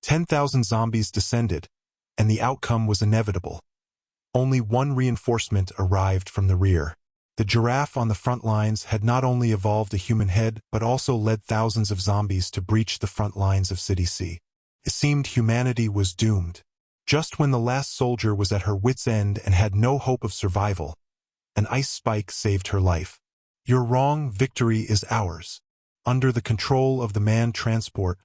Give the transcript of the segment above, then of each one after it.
10,000 zombies descended, and the outcome was inevitable. Only one reinforcement arrived from the rear. The giraffe on the front lines had not only evolved a human head but also led thousands of zombies to breach the front lines of City C. It seemed humanity was doomed. Just when the last soldier was at her wit's end and had no hope of survival, an ice spike saved her life. "You're wrong, victory is ours." Under the control of the manned transport,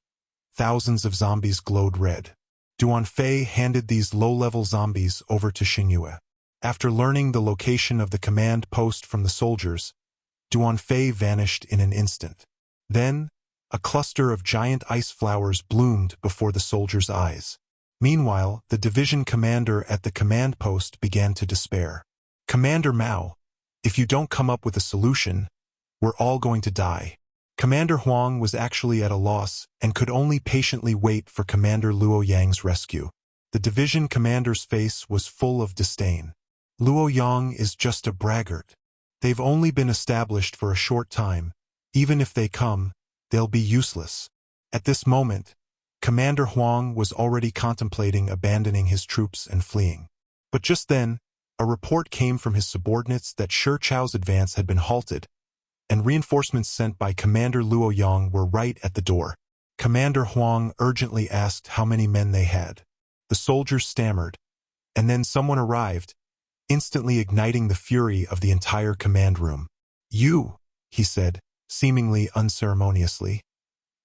thousands of zombies glowed red. Duanfei handed these low-level zombies over to Xingyue. After learning the location of the command post from the soldiers, Duanfei vanished in an instant. Then, a cluster of giant ice flowers bloomed before the soldiers' eyes. Meanwhile, the division commander at the command post began to despair. "Commander Mao, if you don't come up with a solution, we're all going to die." Commander Huang was actually at a loss and could only patiently wait for Commander Luo Yang's rescue. The division commander's face was full of disdain. "Luo Yang is just a braggart. They've only been established for a short time. Even if they come, they'll be useless." At this moment, Commander Huang was already contemplating abandoning his troops and fleeing. But just then, a report came from his subordinates that Shi Chao's advance had been halted, and reinforcements sent by Commander Luo Yang were right at the door. Commander Huang urgently asked how many men they had. The soldiers stammered, and then someone arrived, instantly igniting the fury of the entire command room. "You," he said, seemingly unceremoniously.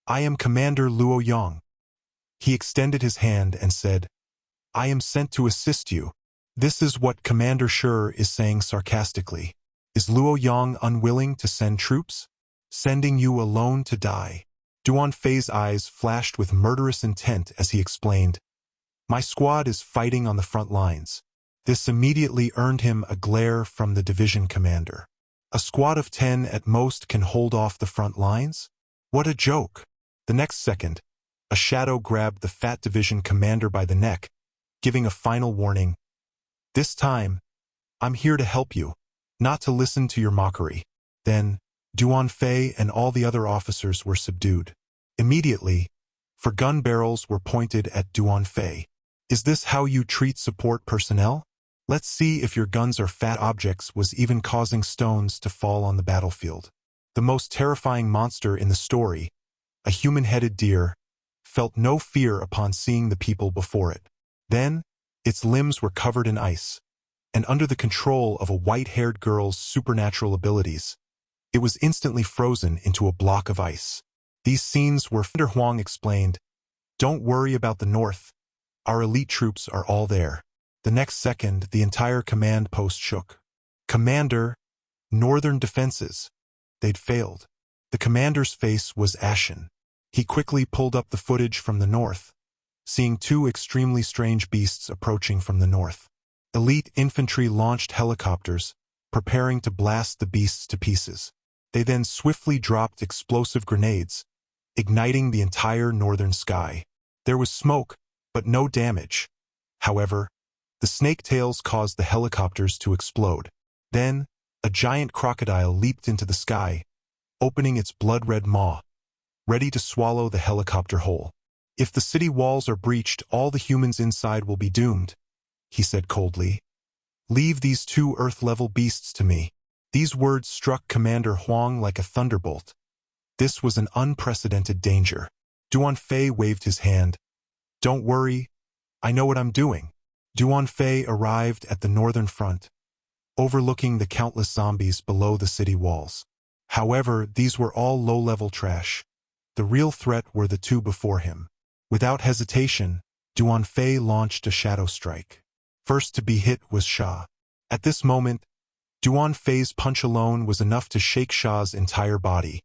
"I am Commander Luo Yang." He extended his hand and said, "I am sent to assist you." This is what Commander Shi is saying sarcastically. Is Luo Yang unwilling to send troops? Sending you alone to die? Duanfei's eyes flashed with murderous intent as he explained, "My squad is fighting on the front lines." This immediately earned him a glare from the division commander. "A squad of 10 at most can hold off the front lines? What a joke!" The next second, a shadow grabbed the fat division commander by the neck, giving a final warning. "This time, I'm here to help you, not to listen to your mockery." Then, Duanfei and all the other officers were subdued. Immediately, for gun barrels were pointed at Duanfei. "Is this how you treat support personnel? Let's see if your guns are fat objects," was even causing stones to fall on the battlefield. The most terrifying monster in the story, a human-headed deer, felt no fear upon seeing the people before it. Then, its limbs were covered in ice, and under the control of a white-haired girl's supernatural abilities, it was instantly frozen into a block of ice. These scenes were Commander Huang explained, "Don't worry about the north. Our elite troops are all there." The next second, the entire command post shook. "Commander, northern defenses." They'd failed. The commander's face was ashen. He quickly pulled up the footage from the north, seeing two extremely strange beasts approaching from the north. Elite infantry launched helicopters, preparing to blast the beasts to pieces. They then swiftly dropped explosive grenades, igniting the entire northern sky. There was smoke, but no damage. However, the snake tails caused the helicopters to explode. Then, a giant crocodile leaped into the sky, opening its blood-red maw, ready to swallow the helicopter whole. "If the city walls are breached, all the humans inside will be doomed," he said coldly. "Leave these two Earth-level beasts to me." These words struck Commander Huang like a thunderbolt. This was an unprecedented danger. Duanfei waved his hand. "Don't worry, I know what I'm doing." Duanfei arrived at the northern front, overlooking the countless zombies below the city walls. However, these were all low-level trash. The real threat were the two before him. Without hesitation, Duanfei launched a shadow strike. First to be hit was Sha. At this moment, Duanfei's punch alone was enough to shake Sha's entire body,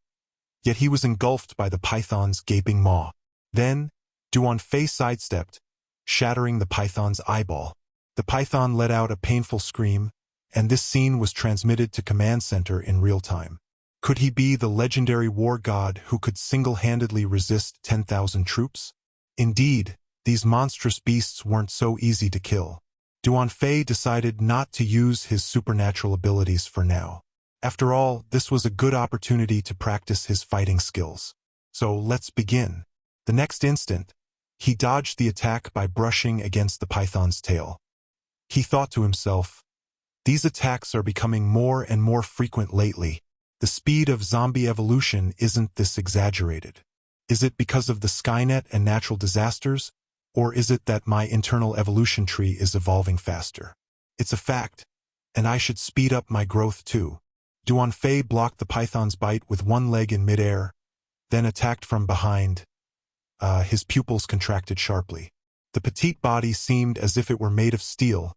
yet he was engulfed by the python's gaping maw. Then, Duanfei sidestepped, shattering the python's eyeball. The python let out a painful scream, and this scene was transmitted to Command Center in real time. Could he be the legendary war god who could single-handedly resist 10,000 troops? Indeed, these monstrous beasts weren't so easy to kill. Duanfei decided not to use his supernatural abilities for now. After all, this was a good opportunity to practice his fighting skills. So let's begin. The next instant, He dodged the attack by brushing against the python's tail. He thought to himself, "These attacks are becoming more and more frequent lately. The speed of zombie evolution isn't this exaggerated. Is it because of the Skynet and natural disasters, or is it that my internal evolution tree is evolving faster? It's a fact, and I should speed up my growth too." Duan Fei blocked the python's bite with one leg in midair, then attacked from behind. His pupils contracted sharply. The petite body seemed as if it were made of steel,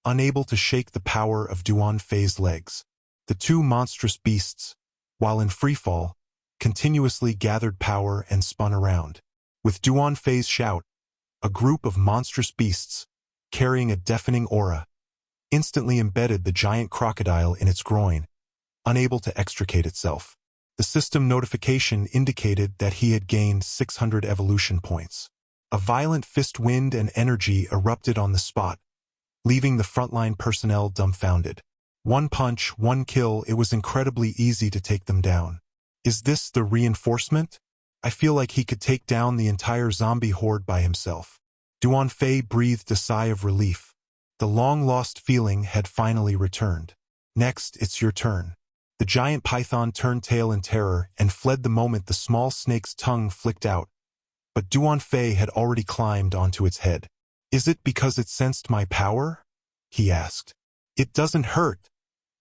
unable to shake the power of Duan Fei's legs. The two monstrous beasts, while in freefall, continuously gathered power and spun around. With Duan Fei's shout, a group of monstrous beasts, carrying a deafening aura, instantly embedded the giant crocodile in its groin, unable to extricate itself. The system notification indicated that he had gained 600 evolution points. A violent fist wind and energy erupted on the spot, leaving the frontline personnel dumbfounded. One punch, one kill, it was incredibly easy to take them down. Is this the reinforcement? I feel like he could take down the entire zombie horde by himself. Duan Fei breathed a sigh of relief. The long-lost feeling had finally returned. Next, it's your turn. The giant python turned tail in terror and fled the moment the small snake's tongue flicked out. But Duan Fei had already climbed onto its head. "Is it because it sensed my power?" he asked. "It doesn't hurt,"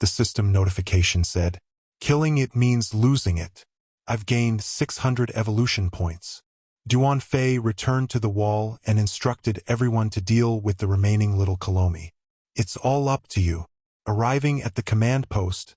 the system notification said. "Killing it means losing it. I've gained 600 evolution points." Duan Fei returned to the wall and instructed everyone to deal with the remaining little Kolomi. "It's all up to you." Arriving at the command post,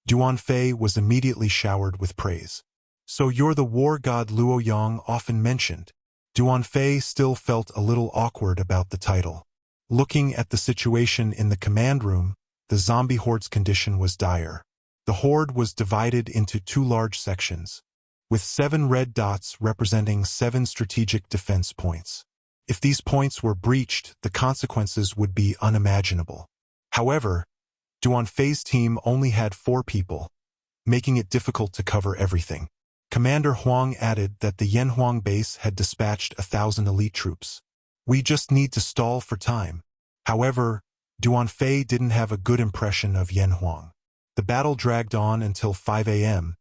Duan Fei was immediately showered with praise. "So you're the war god Luo Yang often mentioned." Duan Fei still felt a little awkward about the title. Looking at the situation in the command room, the zombie horde's condition was dire. The horde was divided into two large sections, with 7 red dots representing 7 strategic defense points. If these points were breached, the consequences would be unimaginable. However, Duan Fei's team only had 4 people, making it difficult to cover everything. Commander Huang added that the Yanhuang base had dispatched 1,000 elite troops. "We just need to stall for time." However, Duan Fei didn't have a good impression of Yanhuang. The battle dragged on until 5 a.m.,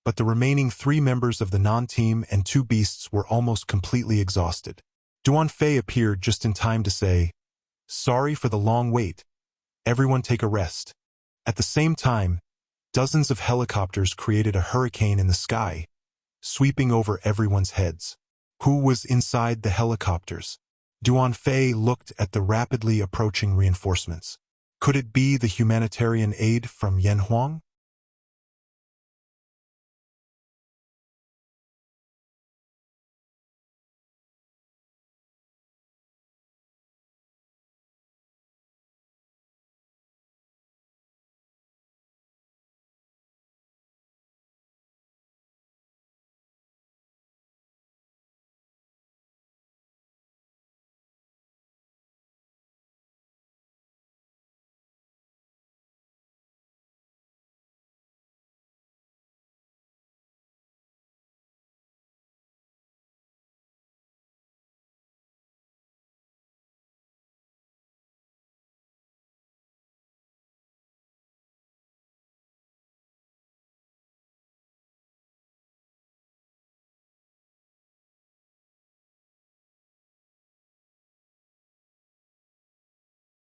but the remaining 3 members of the non-team and 2 beasts were almost completely exhausted. Duan Fei appeared just in time to say, "Sorry for the long wait. Everyone take a rest." At the same time, dozens of helicopters created a hurricane in the sky, sweeping over everyone's heads. Who was inside the helicopters? Duan Fei looked at the rapidly approaching reinforcements. Could it be the humanitarian aid from Yanhuang?